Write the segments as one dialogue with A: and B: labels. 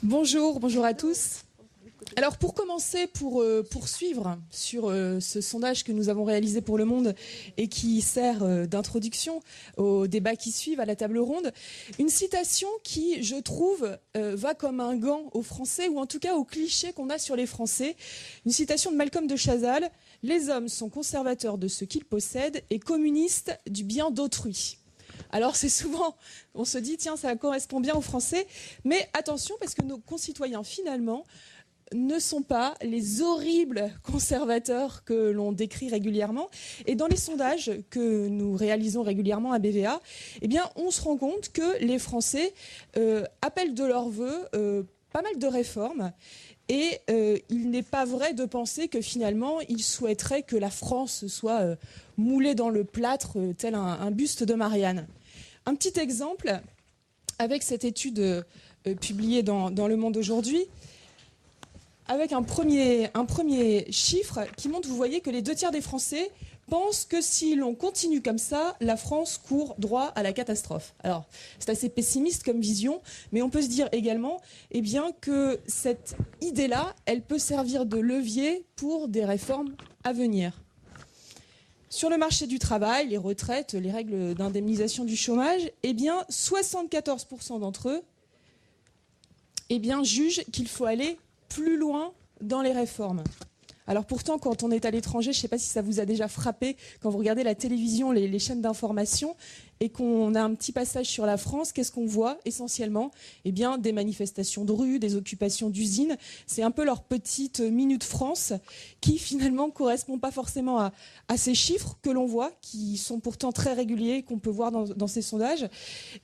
A: Bonjour à tous. Alors pour commencer, pour poursuivre sur ce sondage que nous avons réalisé pour Le Monde et qui sert d'introduction aux débats qui suivent à la table ronde, une citation qui, je trouve, va comme un gant aux Français, ou en tout cas aux clichés qu'on a sur les Français. Une citation de Malcolm de Chazal: « Les hommes sont conservateurs de ce qu'ils possèdent et communistes du bien d'autrui ». Alors c'est souvent, on se dit, tiens, ça correspond bien aux Français, mais attention, parce que nos concitoyens, finalement, ne sont pas les horribles conservateurs que l'on décrit régulièrement. Et dans les sondages que nous réalisons régulièrement à BVA, eh bien, on se rend compte que les Français appellent de leur vœu pas mal de réformes. Et il n'est pas vrai de penser que finalement, ils souhaiteraient que la France soit moulée dans le plâtre, tel un buste de Marianne. Un petit exemple, avec cette étude publiée dans Le Monde aujourd'hui, avec un premier chiffre qui montre, vous voyez, que les 2 tiers des Français pensent que si l'on continue comme ça, la France court droit à la catastrophe. Alors, c'est assez pessimiste comme vision, mais on peut se dire également que cette idée-là, elle peut servir de levier pour des réformes à venir. Sur le marché du travail, les retraites, les règles d'indemnisation du chômage, 74% d'entre eux jugent qu'il faut aller plus loin dans les réformes. Alors pourtant, quand on est à l'étranger, je ne sais pas si ça vous a déjà frappé, quand vous regardez la télévision, les chaînes d'information, et qu'on a un petit passage sur la France, qu'est-ce qu'on voit essentiellement ? Des manifestations de rue, des occupations d'usines. C'est un peu leur petite Minute France qui finalement ne correspond pas forcément à ces chiffres que l'on voit, qui sont pourtant très réguliers, qu'on peut voir dans ces sondages,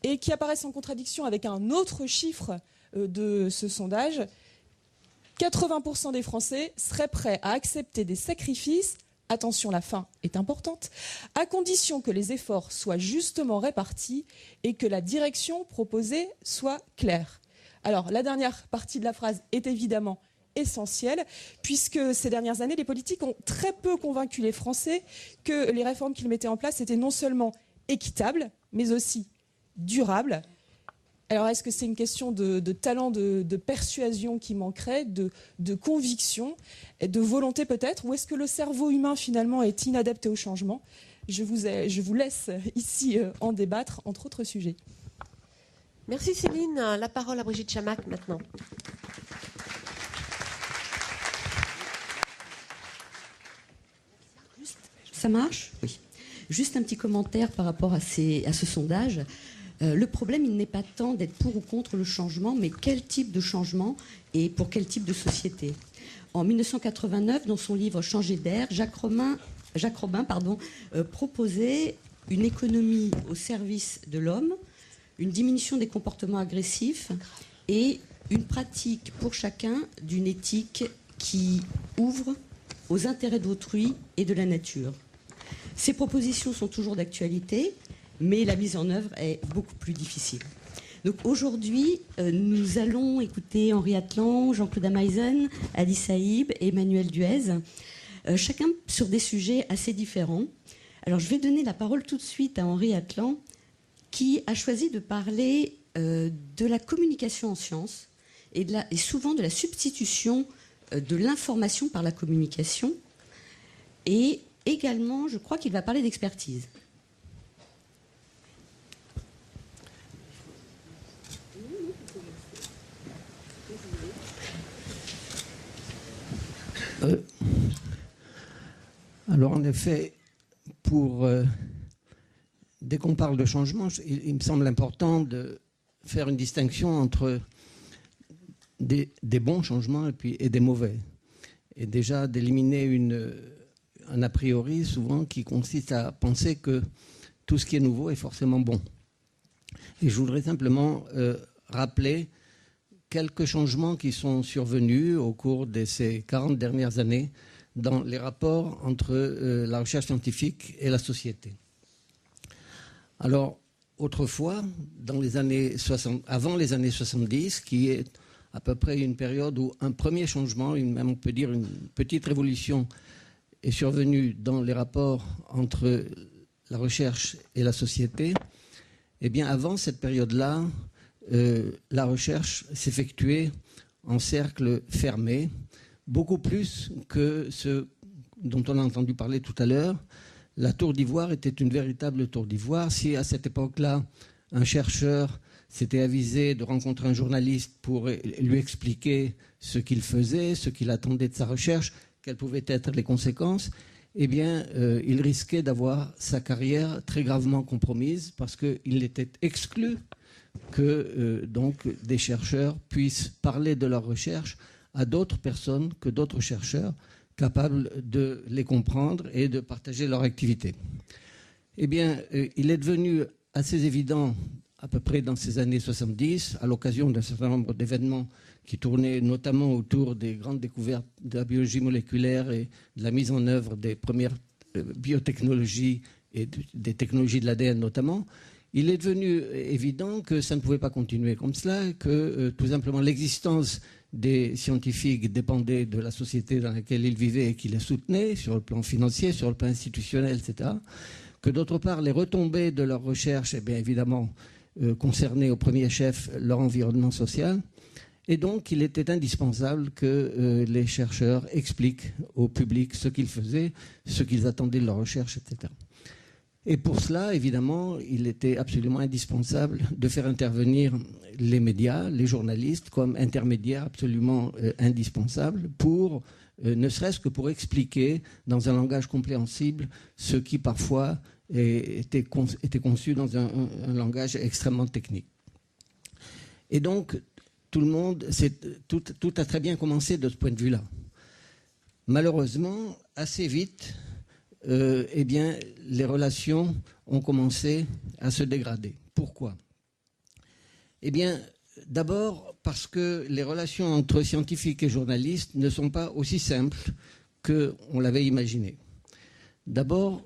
A: et qui apparaissent en contradiction avec un autre chiffre de ce sondage. 80% des Français seraient prêts à accepter des sacrifices, attention, la fin est importante, à condition que les efforts soient justement répartis et que la direction proposée soit claire. Alors, la dernière partie de la phrase est évidemment essentielle, puisque ces dernières années, les politiques ont très peu convaincu les Français que les réformes qu'ils mettaient en place étaient non seulement équitables, mais aussi durables. Alors, est-ce que c'est une question de talent, de persuasion qui manquerait, de conviction, de volonté peut-être, ou est-ce que le cerveau humain finalement est inadapté au changement ? Je vous laisse ici en débattre, entre autres sujets.
B: Merci Céline. La parole à Brigitte Chamac maintenant.
C: Ça marche ? Oui. Juste un petit commentaire par rapport à ce sondage. Le problème, il n'est pas tant d'être pour ou contre le changement, mais quel type de changement et pour quel type de société. En 1989, dans son livre « Changer d'air », Jacques Robin proposait une économie au service de l'homme, une diminution des comportements agressifs et une pratique pour chacun d'une éthique qui ouvre aux intérêts d'autrui et de la nature. Ces propositions sont toujours d'actualité, mais la mise en œuvre est beaucoup plus difficile. Donc aujourd'hui, nous allons écouter Henri Atlan, Jean-Claude Ameisen, Ali Saïb et Emmanuel Duez, chacun sur des sujets assez différents. Alors je vais donner la parole tout de suite à Henri Atlan, qui a choisi de parler de la communication en sciences et souvent de la substitution de l'information par la communication. Et également, je crois qu'il va parler d'expertise.
D: Alors en effet, dès qu'on parle de changement, il me semble important de faire une distinction entre des bons changements et des mauvais. Et déjà d'éliminer un a priori souvent qui consiste à penser que tout ce qui est nouveau est forcément bon. Et je voudrais simplement rappeler quelques changements qui sont survenus au cours de ces 40 dernières années dans les rapports entre la recherche scientifique et la société. Alors, autrefois, avant les années 70, qui est à peu près une période où un premier changement, même on peut dire une petite révolution, est survenue dans les rapports entre la recherche et la société, eh bien, avant cette période-là, la recherche s'effectuait en cercle fermé, beaucoup plus que ce dont on a entendu parler tout à l'heure. La tour d'ivoire était une véritable tour d'ivoire. Si à cette époque-là, un chercheur s'était avisé de rencontrer un journaliste pour lui expliquer ce qu'il faisait, ce qu'il attendait de sa recherche, quelles pouvaient être les conséquences, eh bien, il risquait d'avoir sa carrière très gravement compromise parce qu'il était exclu que donc des chercheurs puissent parler de leur recherche à d'autres personnes que d'autres chercheurs capables de les comprendre et de partager leur activité. Eh bien, il est devenu assez évident, à peu près dans ces années 70, à l'occasion d'un certain nombre d'événements qui tournaient notamment autour des grandes découvertes de la biologie moléculaire et de la mise en œuvre des premières biotechnologies et des technologies de l'ADN notamment, il est devenu évident que ça ne pouvait pas continuer comme cela, que tout simplement l'existence des scientifiques dépendait de la société dans laquelle ils vivaient et qui les soutenait sur le plan financier, sur le plan institutionnel, etc. Que d'autre part, les retombées de leur recherche, eh bien évidemment, concernaient au premier chef leur environnement social. Et donc, il était indispensable que les chercheurs expliquent au public ce qu'ils faisaient, ce qu'ils attendaient de leur recherche, etc. Et pour cela, évidemment, il était absolument indispensable de faire intervenir les médias, les journalistes, comme intermédiaires absolument indispensables pour, ne serait-ce que pour expliquer dans un langage compréhensible ce qui parfois était conçu dans un langage extrêmement technique. Et donc, tout a très bien commencé de ce point de vue-là. Malheureusement, assez vite, eh bien, les relations ont commencé à se dégrader. Pourquoi ? Eh bien, d'abord parce que les relations entre scientifiques et journalistes ne sont pas aussi simples qu'on l'avait imaginé. D'abord,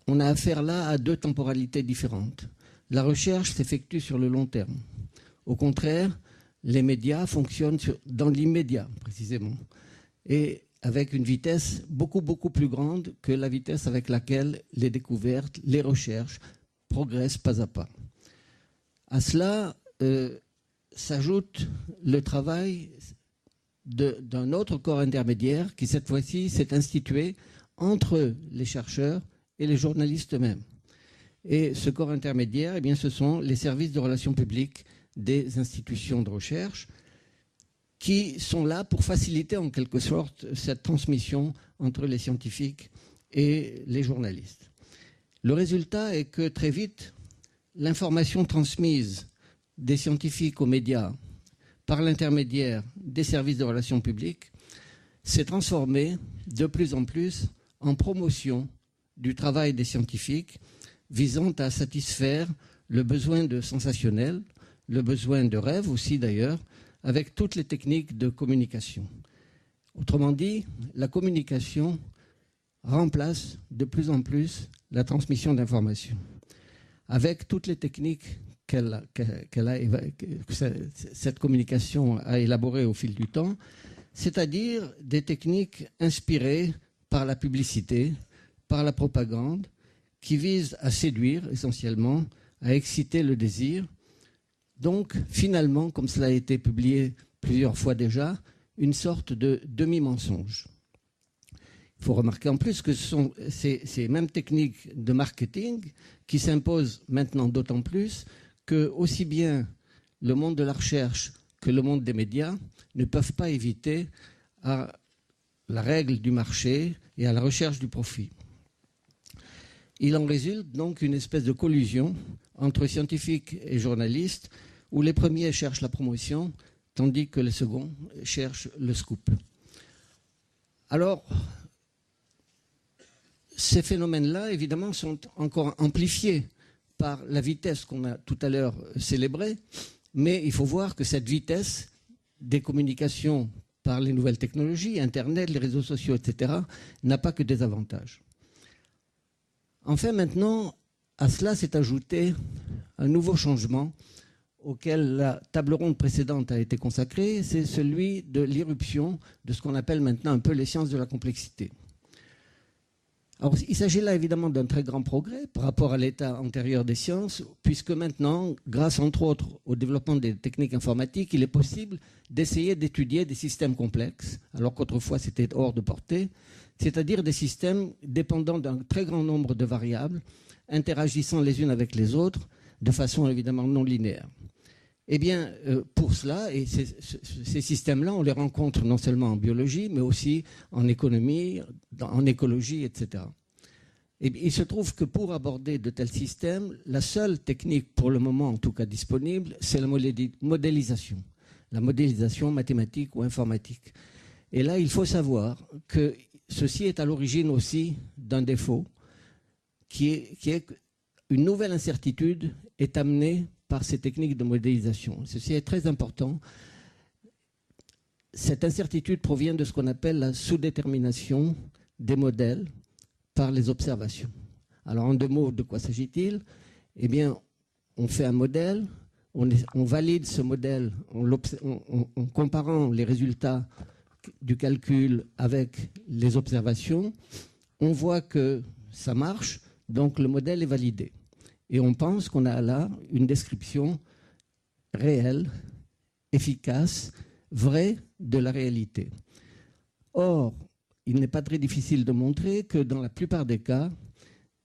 D: on a affaire là à deux temporalités différentes. La recherche s'effectue sur le long terme. Au contraire, les médias fonctionnent dans l'immédiat, précisément. Et avec une vitesse beaucoup, beaucoup plus grande que la vitesse avec laquelle les découvertes, les recherches progressent pas à pas. À cela s'ajoute le travail d'un autre corps intermédiaire qui, cette fois-ci, s'est institué entre les chercheurs et les journalistes eux-mêmes. Et ce corps intermédiaire, eh bien, ce sont les services de relations publiques des institutions de recherche, qui sont là pour faciliter en quelque sorte cette transmission entre les scientifiques et les journalistes. Le résultat est que très vite, l'information transmise des scientifiques aux médias par l'intermédiaire des services de relations publiques s'est transformée de plus en plus en promotion du travail des scientifiques visant à satisfaire le besoin de sensationnel, le besoin de rêve aussi d'ailleurs, avec toutes les techniques de communication. Autrement dit, la communication remplace de plus en plus la transmission d'informations, avec toutes les techniques que cette communication a élaborées au fil du temps, c'est-à-dire des techniques inspirées par la publicité, par la propagande, qui visent à séduire essentiellement, à exciter le désir. Donc, finalement, comme cela a été publié plusieurs fois déjà, une sorte de demi-mensonge. Il faut remarquer en plus que ce sont ces mêmes techniques de marketing qui s'imposent maintenant d'autant plus que aussi bien le monde de la recherche que le monde des médias ne peuvent pas éviter à la règle du marché et à la recherche du profit. Il en résulte donc une espèce de collusion entre scientifiques et journalistes où les premiers cherchent la promotion tandis que les seconds cherchent le scoop. Alors, ces phénomènes-là, évidemment, sont encore amplifiés par la vitesse qu'on a tout à l'heure célébrée, mais il faut voir que cette vitesse des communications par les nouvelles technologies, Internet, les réseaux sociaux, etc., n'a pas que des avantages. Enfin, maintenant, à cela s'est ajouté un nouveau changement auquel la table ronde précédente a été consacrée, c'est celui de l'irruption de ce qu'on appelle maintenant un peu les sciences de la complexité. Alors, il s'agit là évidemment d'un très grand progrès par rapport à l'état antérieur des sciences, puisque maintenant, grâce entre autres au développement des techniques informatiques, il est possible d'essayer d'étudier des systèmes complexes, alors qu'autrefois c'était hors de portée, c'est-à-dire des systèmes dépendant d'un très grand nombre de variables, interagissant les unes avec les autres, de façon évidemment non linéaire. Eh bien, pour cela, et ces systèmes-là, on les rencontre non seulement en biologie, mais aussi en économie, en écologie, etc. Et il se trouve que pour aborder de tels systèmes, la seule technique, pour le moment en tout cas disponible, c'est la modélisation. La modélisation mathématique ou informatique. Et là, il faut savoir que ceci est à l'origine aussi d'un défaut, qui est une nouvelle incertitude est amenée par ces techniques de modélisation. Ceci est très important. Cette incertitude provient de ce qu'on appelle la sous-détermination des modèles par les observations. Alors, en 2 mots, de quoi s'agit-il? Eh bien, on fait un modèle, on valide ce modèle en comparant les résultats du calcul avec les observations. On voit que ça marche, donc le modèle est validé. Et on pense qu'on a là une description réelle, efficace, vraie de la réalité. Or, il n'est pas très difficile de montrer que dans la plupart des cas,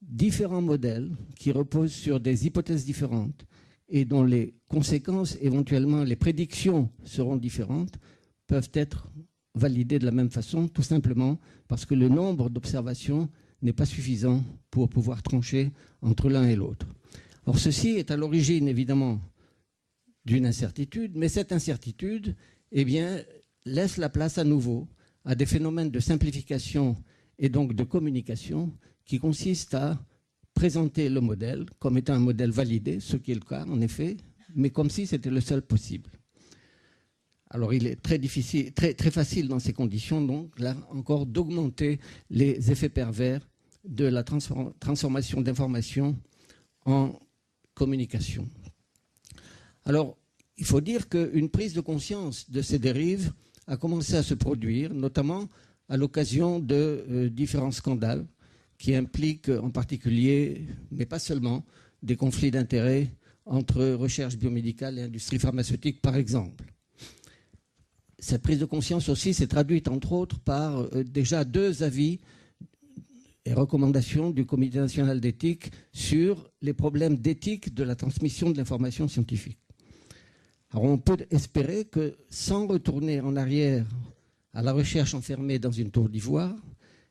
D: différents modèles qui reposent sur des hypothèses différentes et dont les conséquences, éventuellement les prédictions seront différentes, peuvent être validés de la même façon, tout simplement parce que le nombre d'observations n'est pas suffisant pour pouvoir trancher entre l'un et l'autre. Or, ceci est à l'origine, évidemment, d'une incertitude, mais cette incertitude, eh bien, laisse la place à nouveau à des phénomènes de simplification et donc de communication qui consistent à présenter le modèle comme étant un modèle validé, ce qui est le cas, en effet, mais comme si c'était le seul possible. Alors, il est très difficile, très facile dans ces conditions, donc, là encore, d'augmenter les effets pervers de la transformation d'informations en communication. Alors, il faut dire qu'une prise de conscience de ces dérives a commencé à se produire, notamment à l'occasion de différents scandales qui impliquent en particulier, mais pas seulement, des conflits d'intérêts entre recherche biomédicale et industrie pharmaceutique, par exemple. Cette prise de conscience aussi s'est traduite, entre autres, par déjà 2 avis et recommandations du Comité national d'éthique sur les problèmes d'éthique de la transmission de l'information scientifique. Alors on peut espérer que, sans retourner en arrière à la recherche enfermée dans une tour d'ivoire,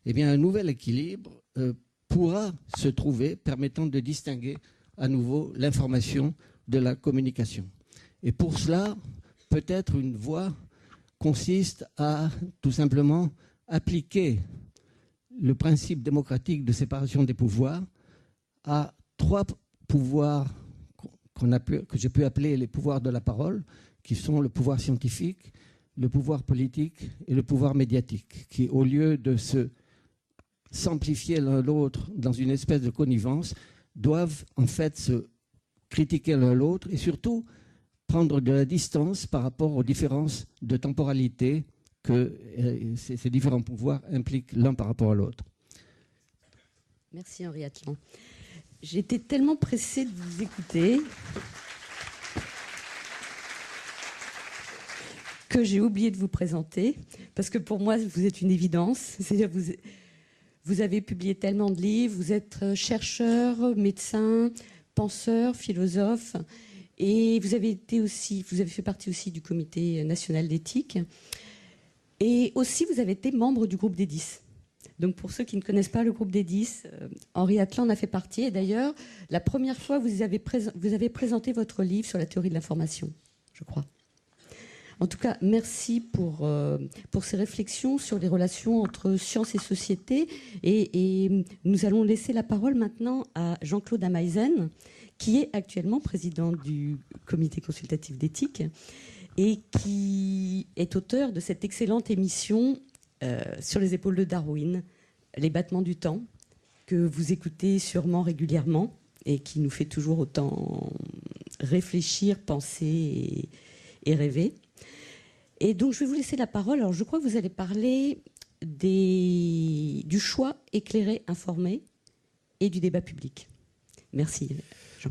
D: eh bien un nouvel équilibre pourra se trouver permettant de distinguer à nouveau l'information de la communication. Et pour cela, peut-être une voie consiste à tout simplement appliquer le principe démocratique de séparation des pouvoirs à 3 pouvoirs que j'ai pu appeler les pouvoirs de la parole, qui sont le pouvoir scientifique, le pouvoir politique et le pouvoir médiatique, qui, au lieu de se s'amplifier l'un l'autre dans une espèce de connivence, doivent en fait se critiquer l'un l'autre et surtout prendre de la distance par rapport aux différences de temporalité que ces différents pouvoirs impliquent l'un par rapport à l'autre.
C: Merci Henri Atlan. J'étais tellement pressée de vous écouter que j'ai oublié de vous présenter, parce que pour moi, vous êtes une évidence. C'est-à-dire vous avez publié tellement de livres, vous êtes chercheur, médecin, penseur, philosophe, et vous avez fait partie aussi du Comité national d'éthique, et aussi vous avez été membre du groupe des 10. Donc pour ceux qui ne connaissent pas le groupe des 10, Henri Atlan en a fait partie. Et d'ailleurs, la première fois, vous avez présenté votre livre sur la théorie de l'information, je crois. En tout cas, merci pour ces réflexions sur les relations entre science et société. Et nous allons laisser la parole maintenant à Jean-Claude Ameisen, qui est actuellement président du Comité consultatif d'éthique et qui est auteur de cette excellente émission sur les épaules de Darwin, Les battements du temps, que vous écoutez sûrement régulièrement et qui nous fait toujours autant réfléchir, penser et rêver. Et donc, je vais vous laisser la parole. Alors, je crois que vous allez parler du choix éclairé, informé et du débat public. Merci.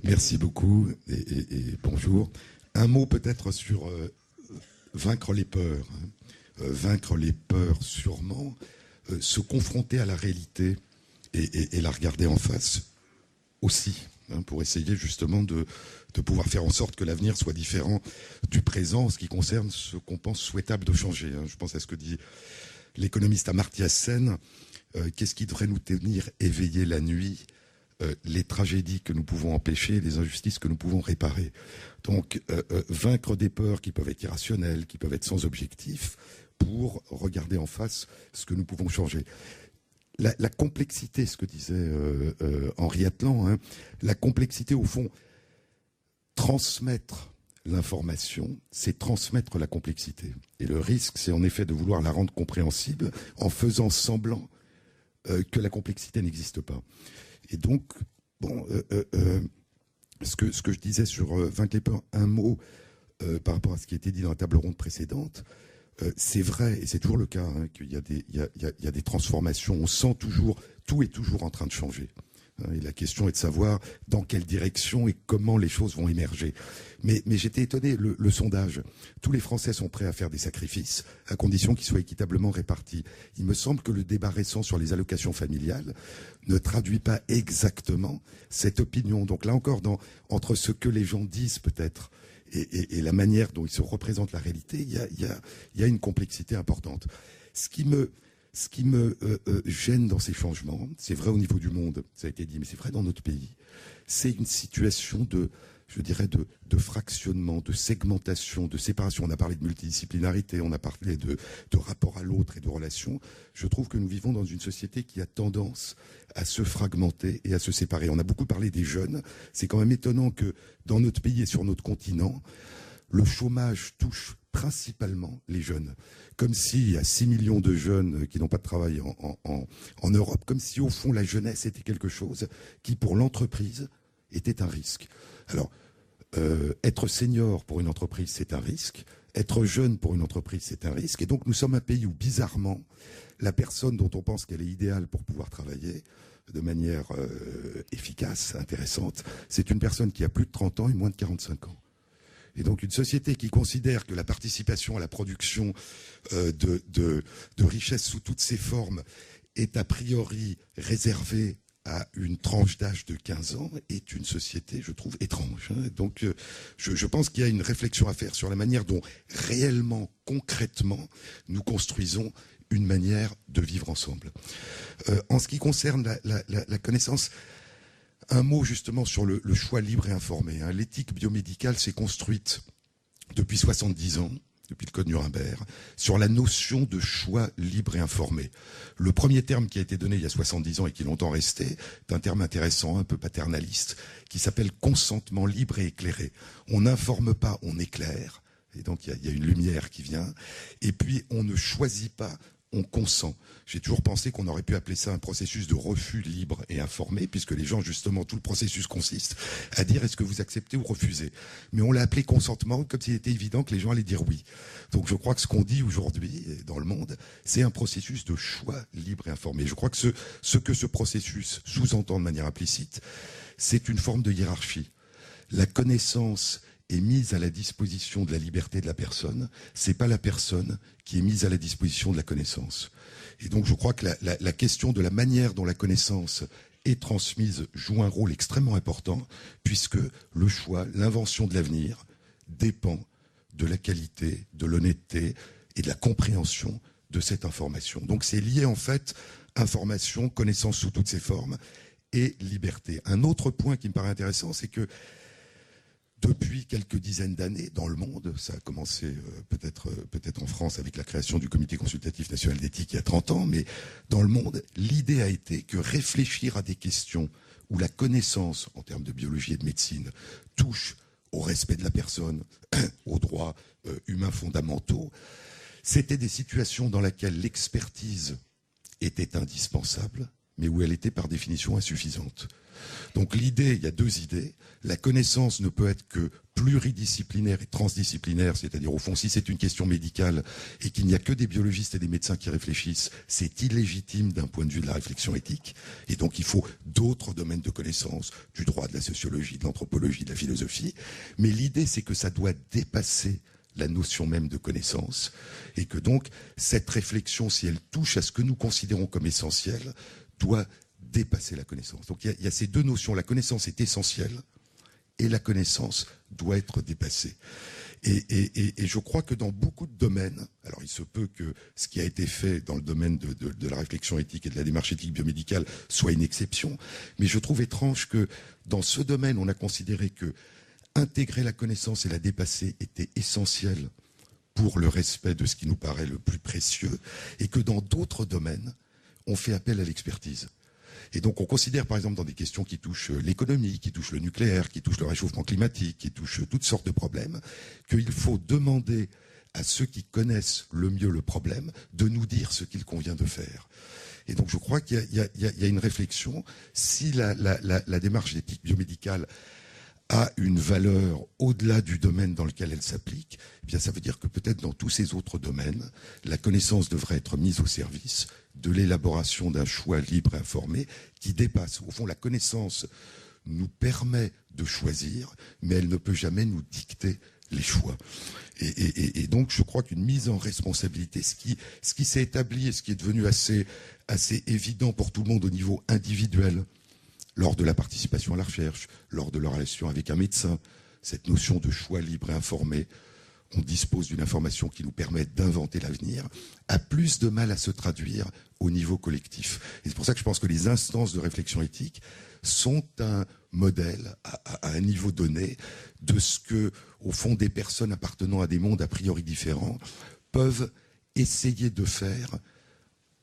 E: Merci beaucoup et bonjour. Un mot peut-être sur vaincre les peurs. Vaincre les peurs sûrement, se confronter à la réalité et la regarder en face aussi, pour essayer justement de pouvoir faire en sorte que l'avenir soit différent du présent en ce qui concerne ce qu'on pense souhaitable de changer. Je pense à ce que dit l'économiste Amartya Sen. Qu'est-ce qui devrait nous tenir éveillés la nuit ? Les tragédies que nous pouvons empêcher, les injustices que nous pouvons réparer. Donc, vaincre des peurs qui peuvent être irrationnelles, qui peuvent être sans objectif, pour regarder en face ce que nous pouvons changer. La complexité, ce que disait Henri Atlan, la complexité, au fond, transmettre l'information, c'est transmettre la complexité. Et le risque, c'est en effet de vouloir la rendre compréhensible en faisant semblant que la complexité n'existe pas. Et donc, bon, ce que je disais sur vaincre les peurs, un mot par rapport à ce qui a été dit dans la table ronde précédente, c'est vrai, et c'est toujours le cas, qu'il y a des transformations, on sent toujours, tout est toujours en train de changer. Et la question est de savoir dans quelle direction et comment les choses vont émerger. Mais j'étais étonné, le sondage, tous les Français sont prêts à faire des sacrifices, à condition qu'ils soient équitablement répartis. Il me semble que le débat récent sur les allocations familiales ne traduit pas exactement cette opinion. Donc là encore, entre ce que les gens disent peut-être et la manière dont ils se représentent la réalité, il y a une complexité importante. Ce qui me gêne dans ces changements, c'est vrai au niveau du monde, ça a été dit, mais c'est vrai dans notre pays, c'est une situation de fractionnement, de segmentation, de séparation. On a parlé de multidisciplinarité, on a parlé de rapport à l'autre et de relations. Je trouve que nous vivons dans une société qui a tendance à se fragmenter et à se séparer. On a beaucoup parlé des jeunes. C'est quand même étonnant que dans notre pays et sur notre continent, le chômage touche principalement les jeunes. Comme s'il y a 6 millions de jeunes qui n'ont pas de travail en Europe, comme si au fond la jeunesse était quelque chose qui pour l'entreprise était un risque. Alors, être senior pour une entreprise, c'est un risque. Être jeune pour une entreprise, c'est un risque. Et donc nous sommes un pays où bizarrement, la personne dont on pense qu'elle est idéale pour pouvoir travailler de manière efficace, intéressante, c'est une personne qui a plus de 30 ans et moins de 45 ans. Et donc une société qui considère que la participation à la production de richesses sous toutes ses formes est a priori réservée à une tranche d'âge de 15 ans est une société, je trouve, étrange. Donc je pense qu'il y a une réflexion à faire sur la manière dont réellement, concrètement, nous construisons une manière de vivre ensemble. En ce qui concerne la connaissance, un mot justement sur le choix libre et informé. L'éthique biomédicale s'est construite depuis 70 ans, depuis le Code Nuremberg, sur la notion de choix libre et informé. Le premier terme qui a été donné il y a 70 ans et qui est longtemps resté, est un terme intéressant, un peu paternaliste, qui s'appelle consentement libre et éclairé. On n'informe pas, on éclaire, et donc il y a une lumière qui vient, et puis on ne choisit pas, on consent. J'ai toujours pensé qu'on aurait pu appeler ça un processus de refus libre et informé, puisque les gens, justement, tout le processus consiste à dire est-ce que vous acceptez ou refusez. Mais on l'a appelé consentement comme s'il était évident que les gens allaient dire oui. Donc je crois que ce qu'on dit aujourd'hui dans le monde, c'est un processus de choix libre et informé. Je crois que ce que ce processus sous-entend de manière implicite, c'est une forme de hiérarchie. La connaissance est mise à la disposition de la liberté de la personne, c'est pas la personne qui est mise à la disposition de la connaissance. Et donc je crois que la question de la manière dont la connaissance est transmise joue un rôle extrêmement important, puisque le choix, l'invention de l'avenir dépend de la qualité, de l'honnêteté et de la compréhension de cette information. Donc c'est lié en fait information, connaissance sous toutes ses formes et liberté. Un autre point qui me paraît intéressant, c'est que depuis quelques dizaines d'années, dans le monde, ça a commencé peut-être en France avec la création du Comité consultatif national d'éthique il y a 30 ans, mais dans le monde, l'idée a été que réfléchir à des questions où la connaissance, en termes de biologie et de médecine, touche au respect de la personne, aux droits humains fondamentaux, c'était des situations dans lesquelles l'expertise était indispensable, mais où elle était par définition insuffisante. Donc l'idée, il y a deux idées. La connaissance ne peut être que pluridisciplinaire et transdisciplinaire, c'est-à-dire au fond, si c'est une question médicale et qu'il n'y a que des biologistes et des médecins qui réfléchissent, c'est illégitime d'un point de vue de la réflexion éthique. Et donc il faut d'autres domaines de connaissance, du droit, de la sociologie, de l'anthropologie, de la philosophie. Mais l'idée, c'est que ça doit dépasser la notion même de connaissance et que donc cette réflexion, si elle touche à ce que nous considérons comme essentiel, doit dépasser la connaissance. Donc il y a ces deux notions. La connaissance est essentielle et la connaissance doit être dépassée. Et je crois que dans beaucoup de domaines, alors il se peut que ce qui a été fait dans le domaine de la réflexion éthique et de la démarche éthique biomédicale soit une exception, mais je trouve étrange que dans ce domaine, on a considéré que intégrer la connaissance et la dépasser était essentiel pour le respect de ce qui nous paraît le plus précieux, et que dans d'autres domaines, on fait appel à l'expertise. Et donc on considère par exemple dans des questions qui touchent l'économie, qui touchent le nucléaire, qui touchent le réchauffement climatique, qui touchent toutes sortes de problèmes, qu'il faut demander à ceux qui connaissent le mieux le problème de nous dire ce qu'il convient de faire. Et donc je crois qu'il y a une réflexion. Si la démarche d'éthique biomédicale a une valeur au-delà du domaine dans lequel elle s'applique, eh bien ça veut dire que peut-être dans tous ces autres domaines, la connaissance devrait être mise au service de l'élaboration d'un choix libre et informé qui dépasse. Au fond, la connaissance nous permet de choisir, mais elle ne peut jamais nous dicter les choix. Et donc, je crois qu'une mise en responsabilité, ce qui s'est établi et ce qui est devenu assez évident pour tout le monde au niveau individuel, lors de la participation à la recherche, lors de la relation avec un médecin, cette notion de choix libre et informé, on dispose d'une information qui nous permet d'inventer l'avenir, a plus de mal à se traduire au niveau collectif. Et c'est pour ça que je pense que les instances de réflexion éthique sont un modèle à un niveau donné de ce que, au fond, des personnes appartenant à des mondes a priori différents peuvent essayer de faire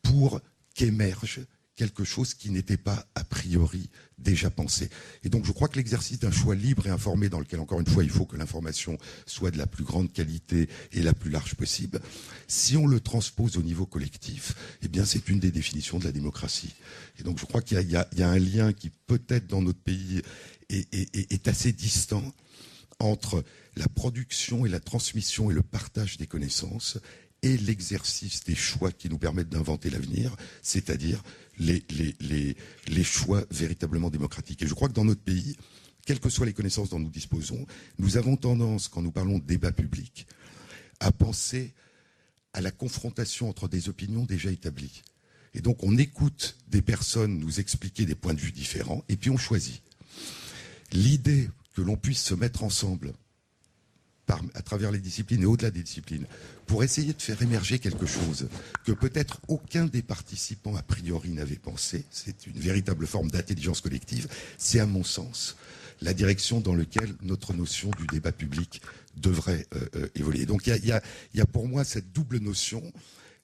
E: pour qu'émerge quelque chose qui n'était pas a priori déjà pensé. Et donc je crois que l'exercice d'un choix libre et informé, dans lequel encore une fois il faut que l'information soit de la plus grande qualité et la plus large possible, si on le transpose au niveau collectif, eh bien c'est une des définitions de la démocratie. Et donc je crois qu'il y a un lien qui peut-être dans notre pays est assez distant entre la production et la transmission et le partage des connaissances et l'exercice des choix qui nous permettent d'inventer l'avenir, c'est-à-dire les choix véritablement démocratiques. Et je crois que dans notre pays, quelles que soient les connaissances dont nous disposons, nous avons tendance, quand nous parlons de débat public, à penser à la confrontation entre des opinions déjà établies. Et donc on écoute des personnes nous expliquer des points de vue différents, et puis on choisit. L'idée que l'on puisse se mettre ensemble à travers les disciplines et au-delà des disciplines, pour essayer de faire émerger quelque chose que peut-être aucun des participants a priori n'avait pensé, c'est une véritable forme d'intelligence collective, c'est à mon sens la direction dans laquelle notre notion du débat public devrait évoluer. Donc il y a pour moi cette double notion.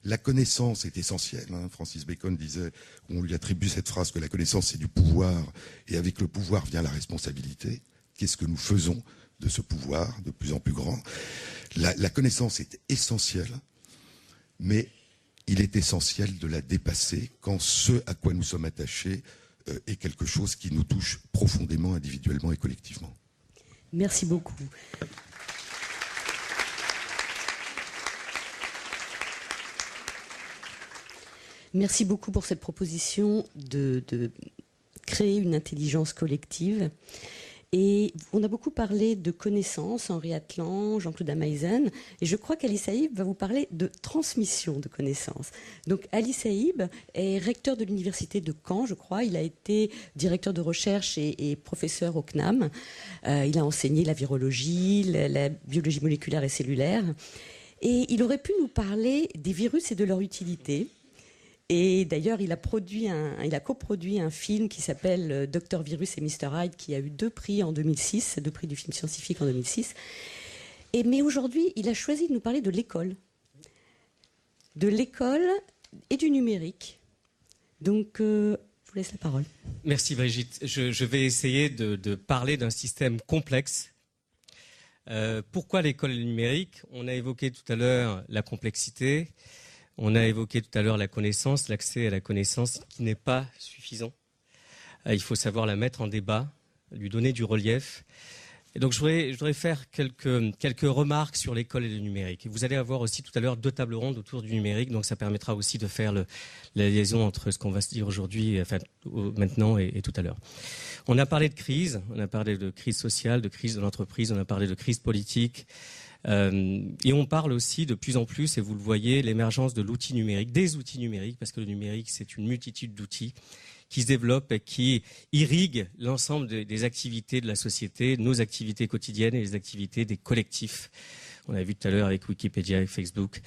E: La connaissance est essentielle. Francis Bacon disait, on lui attribue cette phrase que la connaissance c'est du pouvoir, et avec le pouvoir vient la responsabilité. Qu'est-ce que nous faisons de ce pouvoir de plus en plus grand? La connaissance est essentielle, mais il est essentiel de la dépasser quand ce à quoi nous sommes attachés est quelque chose qui nous touche profondément, individuellement et collectivement.
C: Merci beaucoup. Merci beaucoup pour cette proposition de créer une intelligence collective. Et on a beaucoup parlé de connaissances, Henri Atlan, Jean-Claude Ameisen, et je crois qu'Ali Saïb va vous parler de transmission de connaissances. Donc Ali Saïb est recteur de l'université de Caen, je crois. Il a été directeur de recherche et professeur au CNAM. Il a enseigné la virologie, la biologie moléculaire et cellulaire. Et il aurait pu nous parler des virus et de leur utilité. Et d'ailleurs, il a coproduit un film qui s'appelle Dr Virus et Mr Hyde, qui a eu 2 prix en 2006, 2 prix du film scientifique en 2006. Mais aujourd'hui, il a choisi de nous parler de l'école et du numérique. Donc, je vous laisse la parole.
F: Merci Brigitte. Je vais essayer de parler d'un système complexe. Pourquoi l'école et le numérique? On a évoqué tout à l'heure la complexité. On a évoqué tout à l'heure la connaissance, l'accès à la connaissance qui n'est pas suffisant. Il faut savoir la mettre en débat, lui donner du relief. Et donc je voudrais faire quelques remarques sur l'école et le numérique. Vous allez avoir aussi tout à l'heure 2 tables rondes autour du numérique, donc ça permettra aussi de faire la liaison entre ce qu'on va se dire aujourd'hui, enfin maintenant et tout à l'heure. On a parlé de crise, on a parlé de crise sociale, de crise de l'entreprise, on a parlé de crise politique. Et on parle aussi de plus en plus, et vous le voyez, l'émergence de l'outil numérique, des outils numériques, parce que le numérique, c'est une multitude d'outils qui se développent et qui irriguent l'ensemble des activités de la société, nos activités quotidiennes et les activités des collectifs. On a vu tout à l'heure avec Wikipédia et Facebook.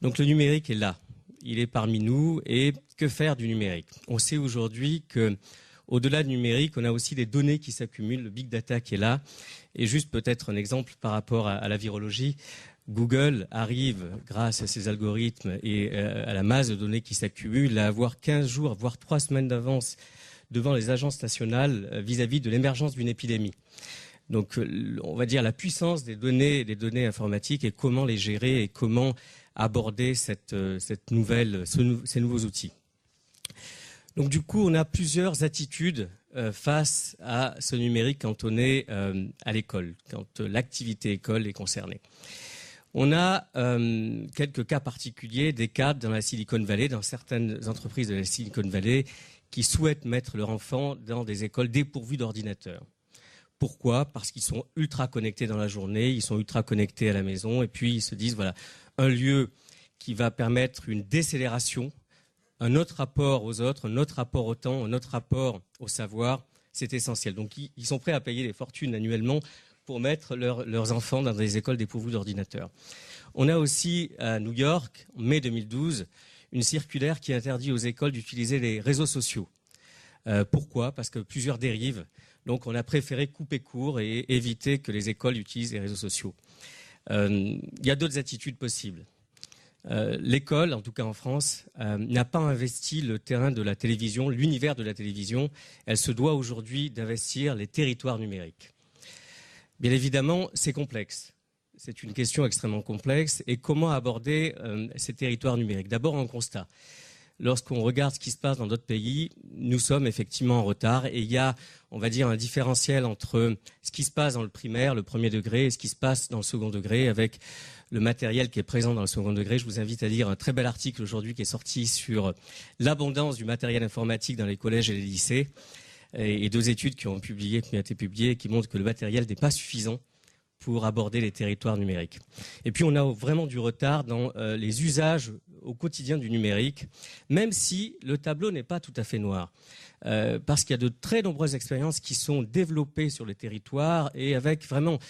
F: Donc le numérique est là, il est parmi nous. Et que faire du numérique ? On sait aujourd'hui que au-delà du numérique, on a aussi des données qui s'accumulent, le big data qui est là. Et juste peut-être un exemple par rapport à la virologie. Google arrive, grâce à ses algorithmes et à la masse de données qui s'accumulent, à avoir 15 jours, voire 3 semaines d'avance devant les agences nationales vis-à-vis de l'émergence d'une épidémie. Donc, on va dire la puissance des données informatiques et comment les gérer et comment aborder ces nouveaux outils. Donc, du coup, on a plusieurs attitudes face à ce numérique quand on est à l'école, quand l'activité école est concernée. On a quelques cas particuliers, des cadres dans la Silicon Valley, dans certaines entreprises de la Silicon Valley, qui souhaitent mettre leur enfant dans des écoles dépourvues d'ordinateurs. Pourquoi ? Parce qu'ils sont ultra connectés dans la journée, ils sont ultra connectés à la maison, et puis ils se disent, voilà, un lieu qui va permettre une décélération, un autre rapport aux autres, un autre rapport au temps, un autre rapport au savoir, c'est essentiel. Donc ils sont prêts à payer des fortunes annuellement pour mettre leurs enfants dans des écoles dépourvues d'ordinateurs. On a aussi à New York, en mai 2012, une circulaire qui interdit aux écoles d'utiliser les réseaux sociaux. Pourquoi ? Parce que plusieurs dérives. Donc on a préféré couper court et éviter que les écoles utilisent les réseaux sociaux. Il y a d'autres attitudes possibles. L'école, en tout cas en France, n'a pas investi le terrain de la télévision, l'univers de la télévision. Elle se doit aujourd'hui d'investir les territoires numériques. Bien évidemment, c'est complexe. C'est une question extrêmement complexe. Et comment aborder ces territoires numériques ? D'abord, un constat. Lorsqu'on regarde ce qui se passe dans d'autres pays, nous sommes effectivement en retard. Et il y a, on va dire, un différentiel entre ce qui se passe dans le primaire, le premier degré, et ce qui se passe dans le second degré, avec le matériel qui est présent dans le second degré. Je vous invite à lire un très bel article aujourd'hui qui est sorti sur l'abondance du matériel informatique dans les collèges et les lycées. Et 2 études qui ont été publiées et qui montrent que le matériel n'est pas suffisant pour aborder les territoires numériques. Et puis on a vraiment du retard dans les usages au quotidien du numérique, même si le tableau n'est pas tout à fait noir. Parce qu'il y a de très nombreuses expériences qui sont développées sur les territoires et avec vraiment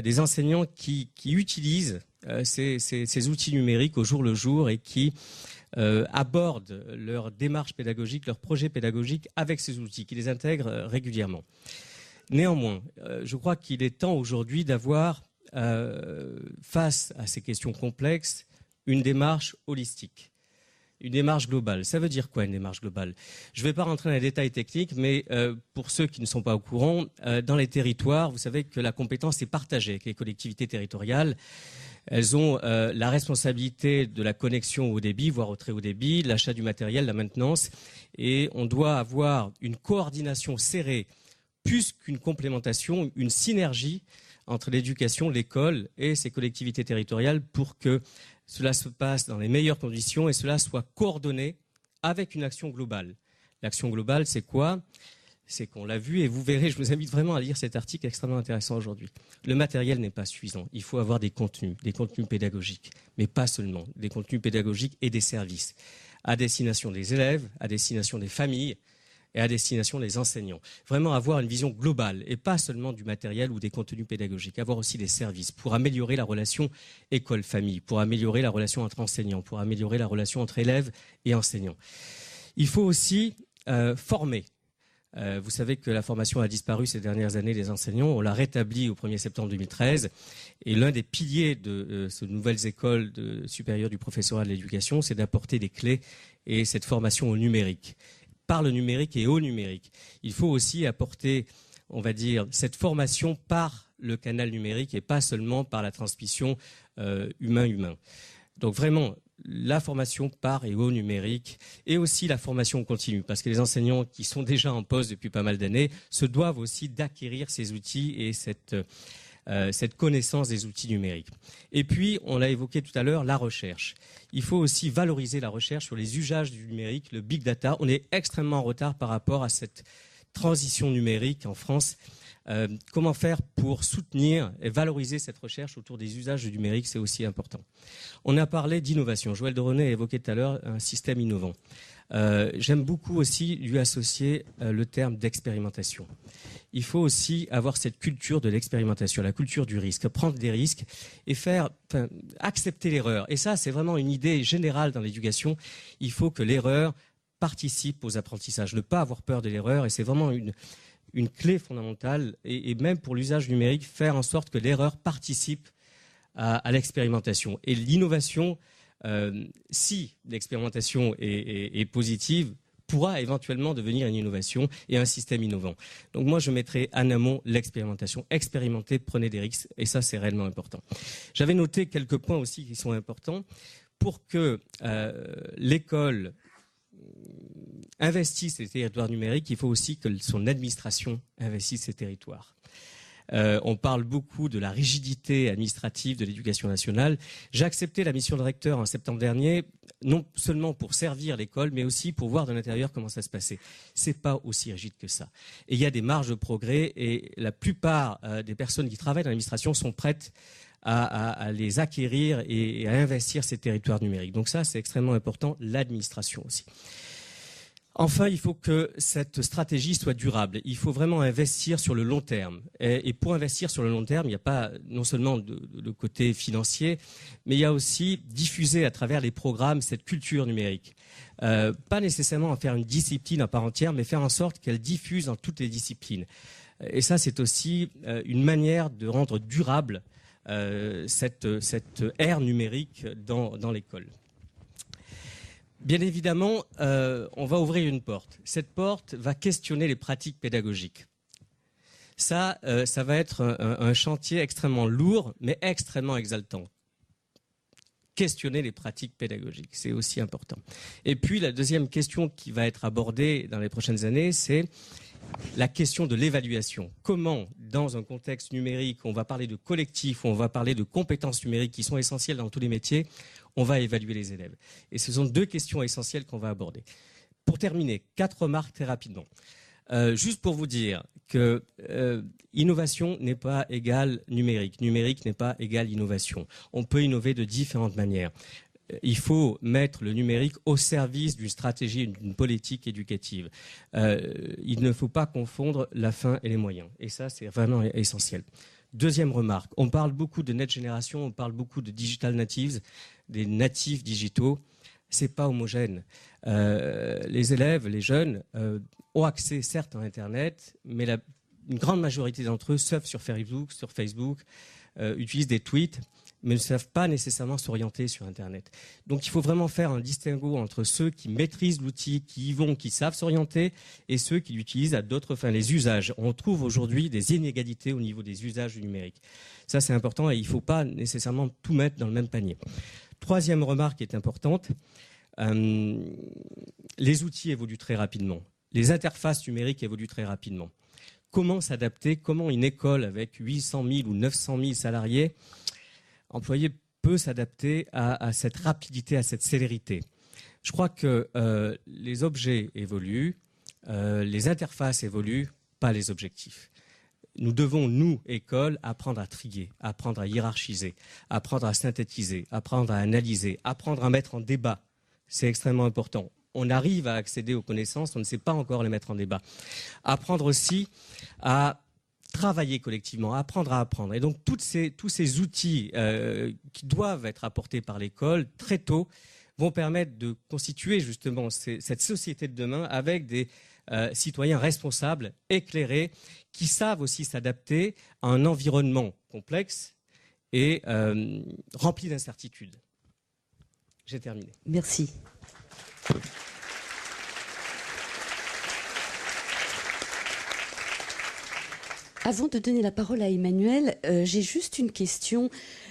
F: des enseignants qui utilisent ces outils numériques au jour le jour et qui abordent leur démarche pédagogique, leur projet pédagogique avec ces outils, qui les intègrent régulièrement. Néanmoins, je crois qu'il est temps aujourd'hui d'avoir, face à ces questions complexes, une démarche holistique, une démarche globale. Ça veut dire quoi, une démarche globale ? Je ne vais pas rentrer dans les détails techniques, mais pour ceux qui ne sont pas au courant, dans les territoires, vous savez que la compétence est partagée avec les collectivités territoriales. Elles ont la responsabilité de la connexion au débit, voire au très haut débit, l'achat du matériel, la maintenance. Et on doit avoir une coordination serrée, plus qu'une complémentation, une synergie entre l'éducation, l'école et ces collectivités territoriales pour que cela se passe dans les meilleures conditions et cela soit coordonné avec une action globale. L'action globale, c'est quoi ? C'est qu'on l'a vu et vous verrez, je vous invite vraiment à lire cet article extrêmement intéressant aujourd'hui. Le matériel n'est pas suffisant. Il faut avoir des contenus pédagogiques, mais pas seulement, des contenus pédagogiques et des services à destination des élèves, à destination des familles et à destination des enseignants. Vraiment avoir une vision globale et pas seulement du matériel ou des contenus pédagogiques. Avoir aussi des services pour améliorer la relation école-famille, pour améliorer la relation entre enseignants, pour améliorer la relation entre élèves et enseignants. Il faut aussi former. Vous savez que la formation a disparu ces dernières années des enseignants. On l'a rétablie au 1er septembre 2013. Et l'un des piliers de ces nouvelles écoles supérieures du professorat de l'éducation, c'est d'apporter des clés et cette formation au numérique. Par le numérique et au numérique. Il faut aussi apporter, on va dire, cette formation par le canal numérique et pas seulement par la transmission humain-humain. Donc vraiment, la formation par et au numérique et aussi la formation continue, parce que les enseignants qui sont déjà en poste depuis pas mal d'années se doivent aussi d'acquérir ces outils et cette connaissance des outils numériques. Et puis, on l'a évoqué tout à l'heure, la recherche. Il faut aussi valoriser la recherche sur les usages du numérique, le big data. On est extrêmement en retard par rapport à cette transition numérique en France. Comment faire pour soutenir et valoriser cette recherche autour des usages du numérique, c'est aussi important. On a parlé d'innovation. Joël de René a évoqué tout à l'heure un système innovant. J'aime beaucoup aussi lui associer le terme d'expérimentation. Il faut aussi avoir cette culture de l'expérimentation, la culture du risque, prendre des risques et accepter l'erreur. Et ça, c'est vraiment une idée générale dans l'éducation. Il faut que l'erreur participe aux apprentissages, ne pas avoir peur de l'erreur. Et c'est vraiment une clé fondamentale, et même pour l'usage numérique, faire en sorte que l'erreur participe à l'expérimentation. Et l'innovation, si l'expérimentation est positive, pourra éventuellement devenir une innovation et un système innovant. Donc moi, je mettrai en amont l'expérimentation. Expérimentez, prenez des risques, et ça, c'est réellement important. J'avais noté quelques points aussi qui sont importants pour que l'école investisse les territoires numériques. Il faut aussi que son administration investisse ces territoires. On parle beaucoup de la rigidité administrative de l'éducation nationale. J'ai accepté la mission de recteur en septembre dernier, non seulement pour servir l'école, mais aussi pour voir de l'intérieur comment ça se passait. C'est pas aussi rigide que ça. Et il y a des marges de progrès, et la plupart des personnes qui travaillent dans l'administration sont prêtes à les acquérir et à investir ces territoires numériques. Donc ça, c'est extrêmement important, l'administration aussi. Enfin, il faut que cette stratégie soit durable. Il faut vraiment investir sur le long terme. Et pour investir sur le long terme, il n'y a pas non seulement le côté financier, mais il y a aussi diffuser à travers les programmes cette culture numérique. Pas nécessairement en faire une discipline à part entière, mais faire en sorte qu'elle diffuse dans toutes les disciplines. Et ça, c'est aussi une manière de rendre durable cette ère numérique dans l'école. Bien évidemment, on va ouvrir une porte. Cette porte va questionner les pratiques pédagogiques. Ça va être un chantier extrêmement lourd, mais extrêmement exaltant. Questionner les pratiques pédagogiques, c'est aussi important. Et puis, la deuxième question qui va être abordée dans les prochaines années, c'est la question de l'évaluation. Comment, dans un contexte numérique, on va parler de collectif, on va parler de compétences numériques qui sont essentielles dans tous les métiers, on va évaluer les élèves. Et ce sont deux questions essentielles qu'on va aborder. Pour terminer, 4 remarques très rapidement. Juste pour vous dire que innovation n'est pas égale numérique. Numérique n'est pas égale innovation. On peut innover de différentes manières. Il faut mettre le numérique au service d'une stratégie, d'une politique éducative. Il ne faut pas confondre la fin et les moyens. Et ça, c'est vraiment essentiel. Deuxième remarque, on parle beaucoup de net génération, on parle beaucoup de digital natives, des natifs digitaux. C'est pas homogène. Les élèves, les jeunes, ont accès certes à Internet, mais une grande majorité d'entre eux surfent sur Facebook, utilisent des tweets, mais ne savent pas nécessairement s'orienter sur Internet. Donc il faut vraiment faire un distinguo entre ceux qui maîtrisent l'outil, qui y vont, qui savent s'orienter, et ceux qui l'utilisent à d'autres fins. Les usages. On trouve aujourd'hui des inégalités au niveau des usages du numérique. Ça, c'est important, et il ne faut pas nécessairement tout mettre dans le même panier. Troisième remarque qui est importante, les outils évoluent très rapidement. Les interfaces numériques évoluent très rapidement. Comment s'adapter? Comment une école avec 800 000 ou 900 000 salariés employés peut s'adapter à cette rapidité, à cette célérité? Je crois que les objets évoluent, les interfaces évoluent, pas les objectifs. Nous devons, nous, écoles, apprendre à trier, apprendre à hiérarchiser, apprendre à synthétiser, apprendre à analyser, apprendre à mettre en débat. C'est extrêmement important. On arrive à accéder aux connaissances, on ne sait pas encore les mettre en débat. Apprendre aussi à travailler collectivement, apprendre à apprendre. Et donc tous ces outils qui doivent être apportés par l'école très tôt vont permettre de constituer justement cette société de demain avec des citoyens responsables, éclairés, qui savent aussi s'adapter à un environnement complexe et rempli d'incertitudes. J'ai terminé.
C: Merci. Avant de donner la parole à Emmanuel, j'ai juste une question,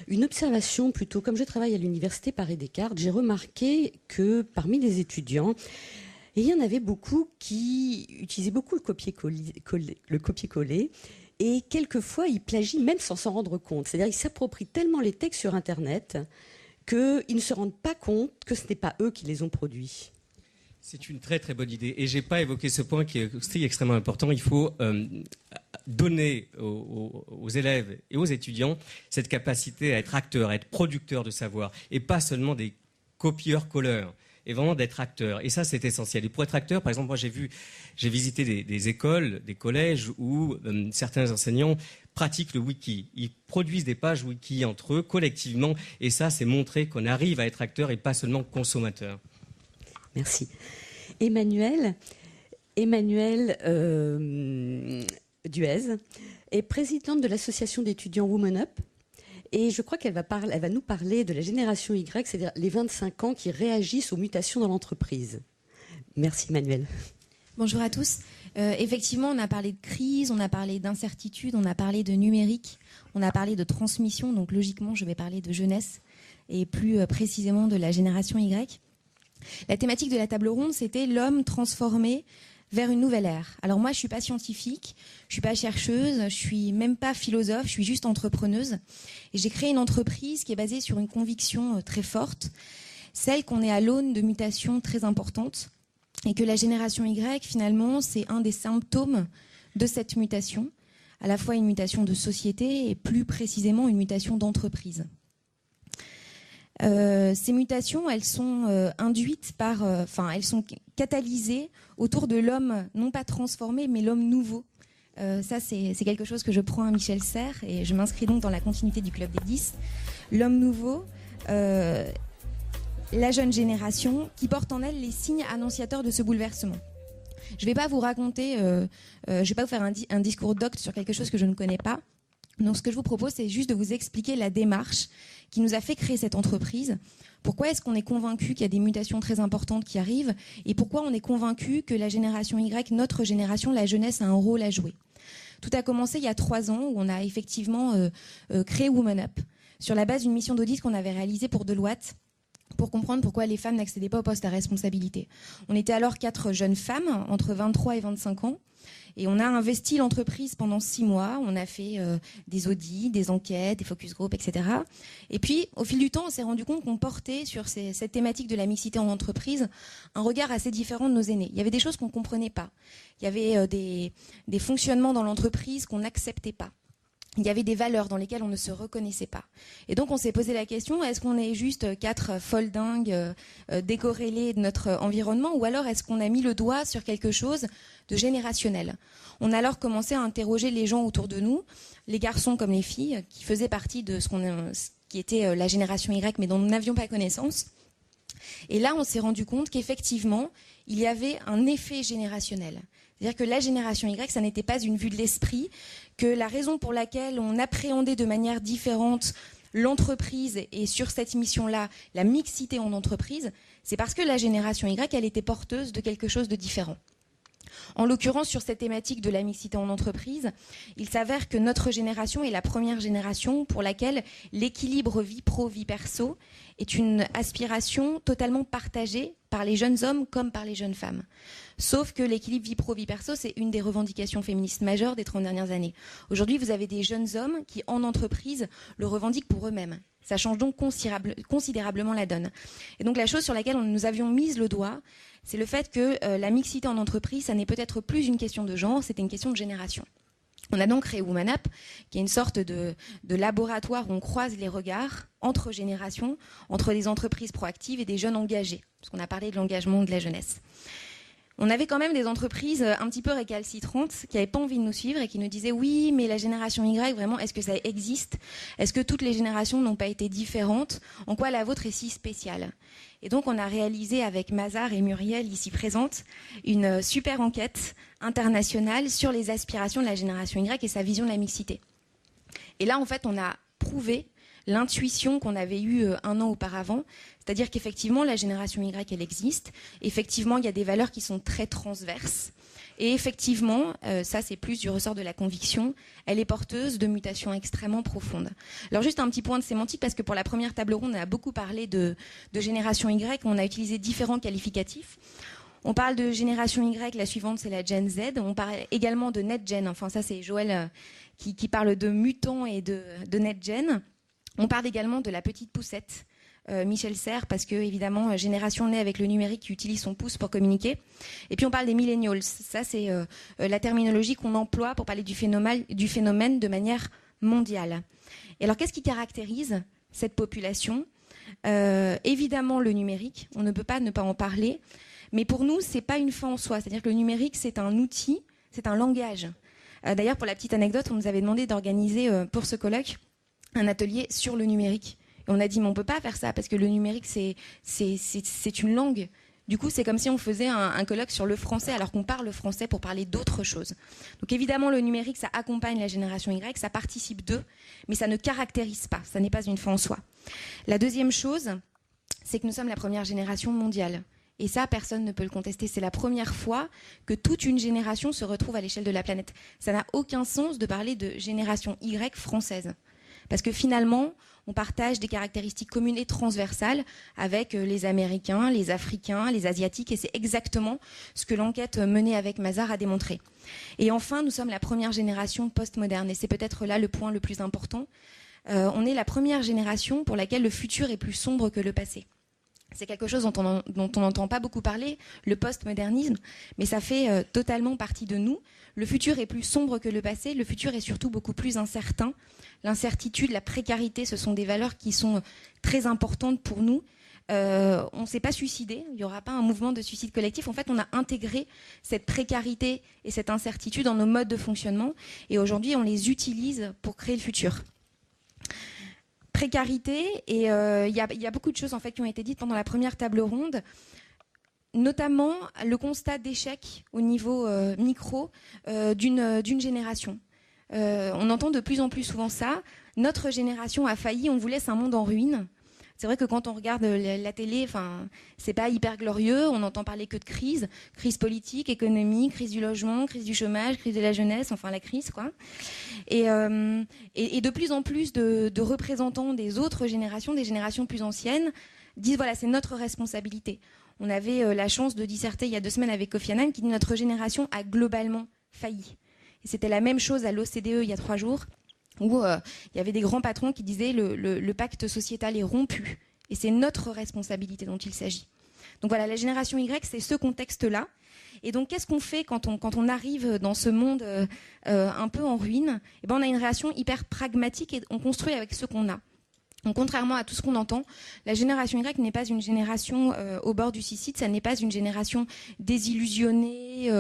C: une observation plutôt. Comme je travaille à l'université Paris-Descartes, j'ai remarqué que parmi les étudiants, il y en avait beaucoup qui utilisaient beaucoup le copier-coller, et quelquefois ils plagient même sans s'en rendre compte. C'est-à-dire qu'ils s'approprient tellement les textes sur Internet qu'ils ne se rendent pas compte que ce n'est pas eux qui les ont produits.
F: C'est une très très bonne idée. Et je n'ai pas évoqué ce point qui est aussi extrêmement important. Il faut donner aux élèves et aux étudiants cette capacité à être acteurs, à être producteurs de savoir, et pas seulement des copieurs-colleurs, et vraiment d'être acteurs. Et ça, c'est essentiel. Et pour être acteur, par exemple, moi j'ai visité des écoles, des collèges où certains enseignants pratiquent le wiki. Ils produisent des pages wiki entre eux, collectivement, et ça, c'est montrer qu'on arrive à être acteur et pas seulement consommateur.
C: Merci. Emmanuel Duez est présidente de l'association d'étudiants Women Up, et je crois qu'elle va nous parler de la génération Y, c'est-à-dire les 25 ans qui réagissent aux mutations dans l'entreprise. Merci Emmanuel.
G: Bonjour à tous. Effectivement, on a parlé de crise, on a parlé d'incertitude, on a parlé de numérique, on a parlé de transmission, donc logiquement je vais parler de jeunesse et plus précisément de la génération Y. La thématique de la table ronde, c'était l'homme transformé vers une nouvelle ère. Alors moi, je ne suis pas scientifique, je ne suis pas chercheuse, je ne suis même pas philosophe, je suis juste entrepreneuse. Et j'ai créé une entreprise qui est basée sur une conviction très forte, celle qu'on est à l'aune de mutations très importantes et que la génération Y, finalement, c'est un des symptômes de cette mutation, à la fois une mutation de société et plus précisément une mutation d'entreprise. Ces mutations, elles sont induites par, elles sont catalysées autour de l'homme, non pas transformé, mais l'homme nouveau. Ça, c'est quelque chose que je prends à Michel Serres et je m'inscris donc dans la continuité du Club des 10. L'homme nouveau, la jeune génération qui porte en elle les signes annonciateurs de ce bouleversement. Je ne vais pas vous raconter, je ne vais pas vous faire un discours docte sur quelque chose que je ne connais pas. Donc ce que je vous propose, c'est juste de vous expliquer la démarche qui nous a fait créer cette entreprise. Pourquoi est-ce qu'on est convaincu qu'il y a des mutations très importantes qui arrivent et pourquoi on est convaincu que la génération Y, notre génération, la jeunesse, a un rôle à jouer. Tout a commencé il y a 3 ans où on a effectivement créé Women Up sur la base d'une mission d'audit qu'on avait réalisée pour Deloitte pour comprendre pourquoi les femmes n'accédaient pas aux postes à responsabilité. On était alors 4 jeunes femmes entre 23 et 25 ans. Et on a investi l'entreprise pendant 6 mois. On a fait des audits, des enquêtes, des focus group, etc. Et puis, au fil du temps, on s'est rendu compte qu'on portait sur cette thématique de la mixité en entreprise un regard assez différent de nos aînés. Il y avait des choses qu'on ne comprenait pas. Il y avait des fonctionnements dans l'entreprise qu'on n'acceptait pas. Il y avait des valeurs dans lesquelles on ne se reconnaissait pas. Et donc, on s'est posé la question, est-ce qu'on est juste 4 folles dingues décorrélées de notre environnement ou alors est-ce qu'on a mis le doigt sur quelque chose de générationnel ? On a alors commencé à interroger les gens autour de nous, les garçons comme les filles, qui faisaient partie de ce qui était la génération Y, mais dont nous n'avions pas connaissance. Et là, on s'est rendu compte qu'effectivement, il y avait un effet générationnel. C'est-à-dire que la génération Y, ça n'était pas une vue de l'esprit, que la raison pour laquelle on appréhendait de manière différente l'entreprise et sur cette mission-là, la mixité en entreprise, c'est parce que la génération Y, elle était porteuse de quelque chose de différent. En l'occurrence, sur cette thématique de la mixité en entreprise, il s'avère que notre génération est la première génération pour laquelle l'équilibre vie pro-vie perso est une aspiration totalement partagée par les jeunes hommes comme par les jeunes femmes. Sauf que l'équilibre vie pro-vie perso, c'est une des revendications féministes majeures des 30 dernières années. Aujourd'hui, vous avez des jeunes hommes qui, en entreprise, le revendiquent pour eux-mêmes. Ça change donc considérablement la donne. Et donc la chose sur laquelle nous avions mis le doigt, c'est le fait que la mixité en entreprise, ça n'est peut-être plus une question de genre, c'était une question de génération. On a donc créé Women Up, qui est une sorte de laboratoire où on croise les regards entre générations, entre des entreprises proactives et des jeunes engagés, parce qu'on a parlé de l'engagement de la jeunesse. On avait quand même des entreprises un petit peu récalcitrantes qui n'avaient pas envie de nous suivre et qui nous disaient « Oui, mais la génération Y, vraiment, est-ce que ça existe ? Est-ce que toutes les générations n'ont pas été différentes ? En quoi la vôtre est si spéciale ?» Et donc, on a réalisé avec Mazar et Muriel, ici présentes, une super enquête internationale sur les aspirations de la génération Y et sa vision de la mixité. Et là, en fait, on a prouvé l'intuition qu'on avait eue 1 an auparavant, c'est-à-dire qu'effectivement, la génération Y, elle existe. Effectivement, il y a des valeurs qui sont très transverses. Et effectivement, ça c'est plus du ressort de la conviction, elle est porteuse de mutations extrêmement profondes. Alors juste un petit point de sémantique, parce que pour la première table ronde, on a beaucoup parlé de génération Y, on a utilisé différents qualificatifs. On parle de génération Y, la suivante c'est la Gen Z, on parle également de NetGen, enfin ça c'est Joël qui parle de mutants et de NetGen. On parle également de la petite poussette, Michel Serres, parce que évidemment génération née avec le numérique qui utilise son pouce pour communiquer. Et puis on parle des millennials. Ça c'est la terminologie qu'on emploie pour parler du phénomène de manière mondiale. Et alors qu'est-ce qui caractérise cette population ? Évidemment le numérique. On ne peut pas ne pas en parler. Mais pour nous c'est pas une fin en soi. C'est-à-dire que le numérique c'est un outil, c'est un langage. D'ailleurs pour la petite anecdote, on nous avait demandé d'organiser pour ce colloque un atelier sur le numérique. Et on a dit, mais on ne peut pas faire ça, parce que le numérique, c'est une langue. Du coup, c'est comme si on faisait un colloque sur le français, alors qu'on parle français pour parler d'autres choses. Donc évidemment, le numérique, ça accompagne la génération Y, ça participe d'eux, mais ça ne caractérise pas, ça n'est pas une fin en soi. La deuxième chose, c'est que nous sommes la première génération mondiale. Et ça, personne ne peut le contester. C'est la première fois que toute une génération se retrouve à l'échelle de la planète. Ça n'a aucun sens de parler de génération Y française. Parce que finalement, on partage des caractéristiques communes et transversales avec les Américains, les Africains, les Asiatiques, et c'est exactement ce que l'enquête menée avec Mazars a démontré. Et enfin, nous sommes la première génération postmoderne, et c'est peut-être là le point le plus important. On est la première génération pour laquelle le futur est plus sombre que le passé. C'est quelque chose dont on n'entend pas beaucoup parler, le postmodernisme, mais ça fait totalement partie de nous. Le futur est plus sombre que le passé, le futur est surtout beaucoup plus incertain. L'incertitude, la précarité, ce sont des valeurs qui sont très importantes pour nous. On ne s'est pas suicidé, il n'y aura pas un mouvement de suicide collectif. En fait, on a intégré cette précarité et cette incertitude dans nos modes de fonctionnement, et aujourd'hui, on les utilise pour créer le futur. Précarité, et il y a beaucoup de choses en fait qui ont été dites pendant la première table ronde, notamment le constat d'échec au niveau micro d'une génération. On entend de plus en plus souvent ça. Notre génération a failli, on vous laisse un monde en ruine. C'est vrai que quand on regarde la télé, c'est pas hyper glorieux. On n'entend parler que de crise politique, économique, crise du logement, crise du chômage, crise de la jeunesse, enfin la crise, quoi. Et de plus en plus de représentants des autres générations, des générations plus anciennes, disent voilà, c'est notre responsabilité. On avait la chance de disserter il y a 2 semaines avec Kofi Annan qui dit notre génération a globalement failli. Et c'était la même chose à l'OCDE il y a 3 jours. Où il y avait des grands patrons qui disaient le pacte sociétal est rompu et c'est notre responsabilité dont il s'agit. Donc voilà, la génération Y, c'est ce contexte-là. Et donc qu'est-ce qu'on fait quand on arrive dans ce monde un peu en ruine ? Eh ben, on a une réaction hyper pragmatique et on construit avec ce qu'on a. Donc, contrairement à tout ce qu'on entend, la génération Y n'est pas une génération au bord du suicide, ça n'est pas une génération désillusionnée,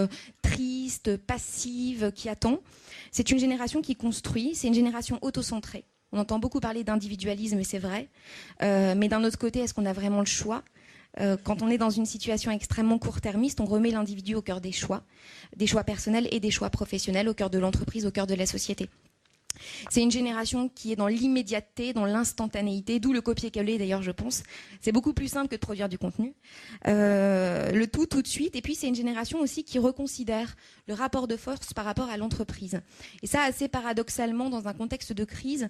G: triste, passive, qui attend. C'est une génération qui construit, c'est une génération autocentrée. On entend beaucoup parler d'individualisme, et c'est vrai. Mais d'un autre côté, est-ce qu'on a vraiment le choix ? Quand on est dans une situation extrêmement court-termiste, on remet l'individu au cœur des choix personnels et des choix professionnels, au cœur de l'entreprise, au cœur de la société. C'est une génération qui est dans l'immédiateté, dans l'instantanéité, d'où le copier-coller d'ailleurs, je pense. C'est beaucoup plus simple que de produire du contenu. Le tout de suite. Et puis c'est une génération aussi qui reconsidère le rapport de force par rapport à l'entreprise. Et ça, assez paradoxalement, dans un contexte de crise,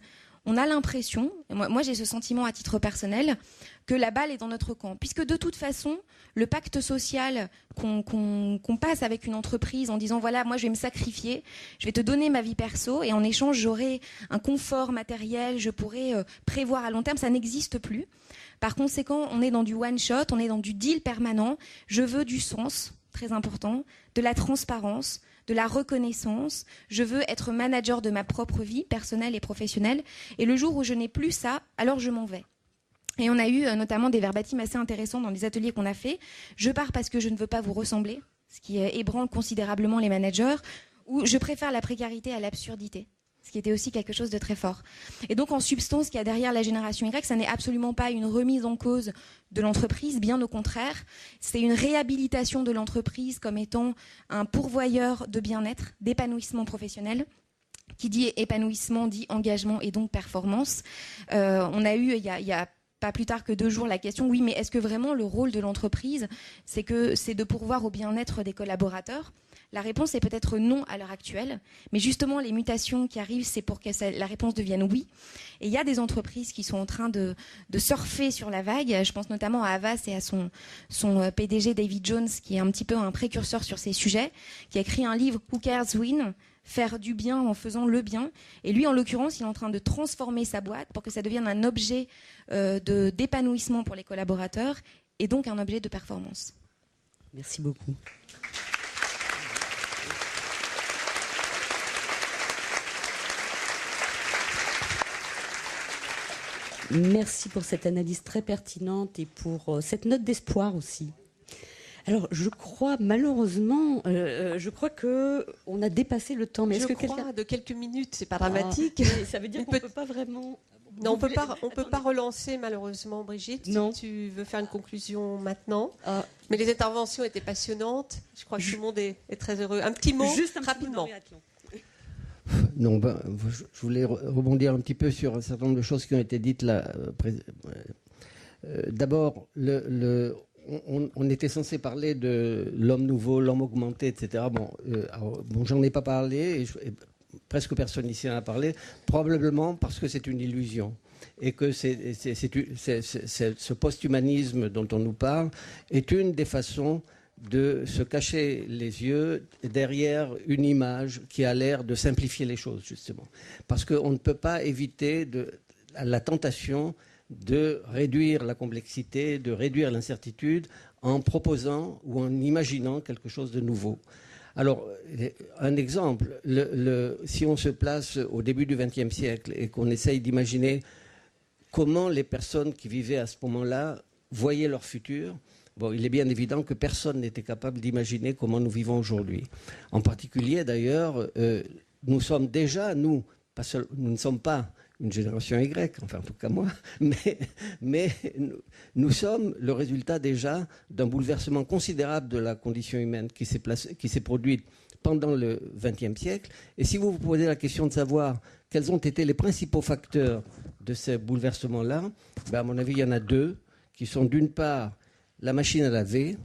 G: on a l'impression, moi j'ai ce sentiment à titre personnel, que la balle est dans notre camp. Puisque de toute façon, le pacte social qu'on passe avec une entreprise en disant voilà, moi je vais me sacrifier, je vais te donner ma vie perso et en échange j'aurai un confort matériel, je pourrai prévoir à long terme, ça n'existe plus. Par conséquent, on est dans du one shot, on est dans du deal permanent. Je veux du sens, très important, de la transparence, de la reconnaissance. Je veux être manager de ma propre vie personnelle et professionnelle. Et le jour où je n'ai plus ça, alors je m'en vais. Et on a eu notamment des verbatims assez intéressants dans les ateliers qu'on a fait. Je pars parce que je ne veux pas vous ressembler, ce qui ébranle considérablement les managers, ou je préfère la précarité à l'absurdité, ce qui était aussi quelque chose de très fort. Et donc en substance, ce qu'il y a derrière la génération Y, ça n'est absolument pas une remise en cause de l'entreprise, bien au contraire. C'est une réhabilitation de l'entreprise comme étant un pourvoyeur de bien-être, d'épanouissement professionnel. Qui dit épanouissement, dit engagement et donc performance. On a eu, il y a pas plus tard que 2 jours, la question, oui, mais est-ce que vraiment le rôle de l'entreprise, c'est de pourvoir au bien-être des collaborateurs ? La réponse est peut-être non à l'heure actuelle, mais justement les mutations qui arrivent, c'est pour que la réponse devienne oui. Et il y a des entreprises qui sont en train de surfer sur la vague. Je pense notamment à Havas et à son PDG David Jones, qui est un petit peu un précurseur sur ces sujets, qui a écrit un livre Who Cares Win, faire du bien en faisant le bien. Et lui, en l'occurrence, il est en train de transformer sa boîte pour que ça devienne un objet d'épanouissement pour les collaborateurs et donc un objet de performance.
C: Merci beaucoup. Merci pour cette analyse très pertinente et pour cette note d'espoir aussi. Alors, je crois malheureusement, qu'on a dépassé le temps. Mais
B: je crois de quelques minutes, c'est pas dramatique.
C: Ça veut dire qu'on ne peut pas vraiment...
B: Non, on peut pas relancer malheureusement, Brigitte.
C: Non.
B: Si tu veux faire une conclusion maintenant. Mais les interventions étaient passionnantes. Je crois que tout le monde est très heureux. Un petit mot,
C: juste
B: rapidement.
D: Non, je voulais rebondir un petit peu sur un certain nombre de choses qui ont été dites là. D'abord, on était censé parler de l'homme nouveau, l'homme augmenté, etc. Bon, j'en ai pas parlé, et presque personne ici en a parlé, probablement parce que c'est une illusion. Et que ce post-humanisme dont on nous parle est une des façons de se cacher les yeux derrière une image qui a l'air de simplifier les choses, justement. Parce qu'on ne peut pas éviter la tentation de réduire la complexité, de réduire l'incertitude en proposant ou en imaginant quelque chose de nouveau. Alors, un exemple, si on se place au début du XXe siècle et qu'on essaye d'imaginer comment les personnes qui vivaient à ce moment-là voyaient leur futur, bon, il est bien évident que personne n'était capable d'imaginer comment nous vivons aujourd'hui. En particulier, d'ailleurs, nous sommes déjà, nous ne sommes pas une génération Y, enfin en tout cas moi, mais nous sommes le résultat déjà d'un bouleversement considérable de la condition humaine qui s'est produite pendant le XXe siècle. Et si vous vous posez la question de savoir quels ont été les principaux facteurs de ces bouleversements-là, à mon avis, il y en a deux, qui sont d'une part la machine à laver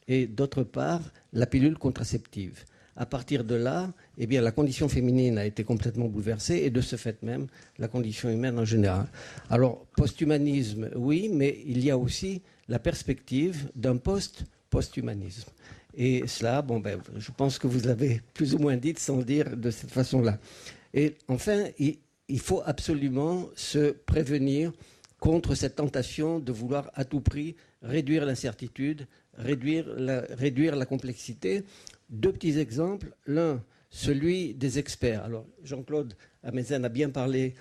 D: et d'autre part la pilule contraceptive. À partir de là, eh bien, la condition féminine a été complètement bouleversée et de ce fait même, la condition humaine en général. Alors, post-humanisme, oui, mais il y a aussi la perspective d'un post-humanisme. Et cela, je pense que vous l'avez plus ou moins dit sans le dire de cette façon-là. Et enfin, il faut absolument se prévenir contre cette tentation de vouloir à tout prix réduire l'incertitude, réduire la complexité. Deux petits exemples. L'un, celui des experts. Alors, Jean-Claude Amezen a bien parlé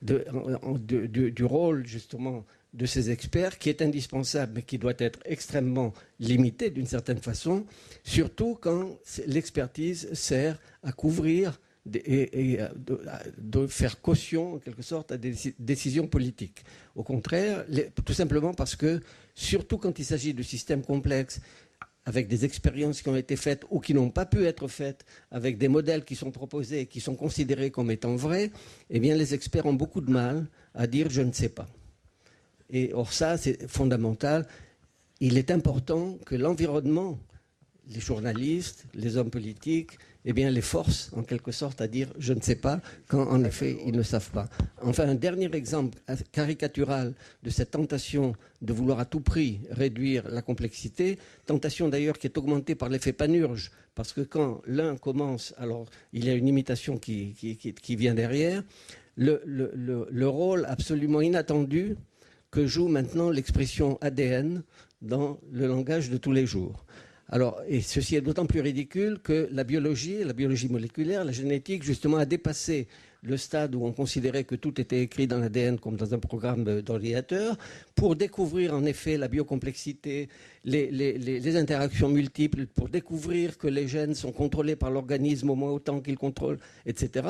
D: du rôle, justement, de ces experts, qui est indispensable, mais qui doit être extrêmement limité d'une certaine façon, surtout quand l'expertise sert à couvrir et de faire caution, en quelque sorte, à des décisions politiques. Au contraire, tout simplement parce que, surtout quand il s'agit de systèmes complexes, avec des expériences qui ont été faites ou qui n'ont pas pu être faites, avec des modèles qui sont proposés et qui sont considérés comme étant vrais, eh bien, les experts ont beaucoup de mal à dire « je ne sais pas ». Et or, ça, c'est fondamental. Il est important que l'environnement, les journalistes, les hommes politiques, eh bien, les force, en quelque sorte, à dire « je ne sais pas », quand, en effet, ils ne savent pas. Enfin, un dernier exemple caricatural de cette tentation de vouloir à tout prix réduire la complexité, tentation d'ailleurs qui est augmentée par l'effet panurge, parce que quand l'un commence, alors il y a une imitation qui vient derrière, le rôle absolument inattendu que joue maintenant l'expression ADN dans le langage de tous les jours. Alors, et ceci est d'autant plus ridicule que la biologie moléculaire, la génétique, justement, a dépassé le stade où on considérait que tout était écrit dans l'ADN comme dans un programme d'ordinateur, pour découvrir en effet la biocomplexité, les interactions multiples, pour découvrir que les gènes sont contrôlés par l'organisme au moins autant qu'il contrôle, etc.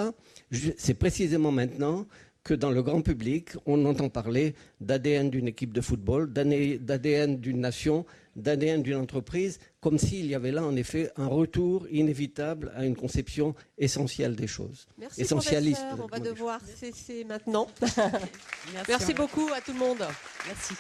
D: C'est précisément maintenant que dans le grand public, on entend parler d'ADN d'une équipe de football, d'ADN d'une nation, d'ADN d'une entreprise, comme s'il y avait là en effet un retour inévitable à une conception essentielle des choses.
B: Merci,
D: essentialiste.
B: professeur. On va devoir cesser maintenant. Merci beaucoup à tout le monde.
C: Merci.